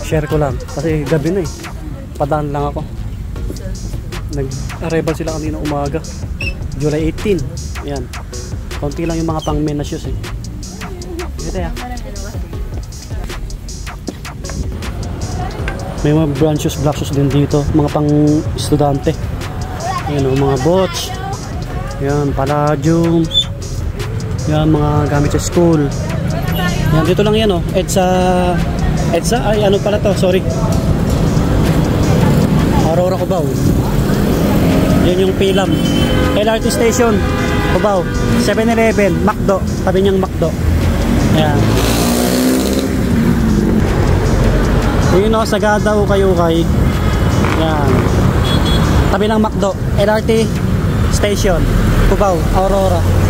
Share ko lang kasi gabi na eh. Padaan lang ako. Nag-arrival sila kanina umaga. July 18. Ayan. Konti lang yung mga pang men na shoes eh. Ito ya. May mga brand shoes, black shoes din dito. Mga pang estudyante. Ayan o, mga boots. Ayan, palladium. Ayan, mga gamit sa school. Ayan, dito lang yan o. EDSA, ay ano pala to, sorry. Aurora Cubao. Yan yung Pilam. LRT station, Cubao. 7-Eleven, McDo. Tabi niyang McDo. Ayan. Yun o, Sagada Ukay-Ukay. Ayan. Tabi ng McDo. LRT station, Cubao, Aurora.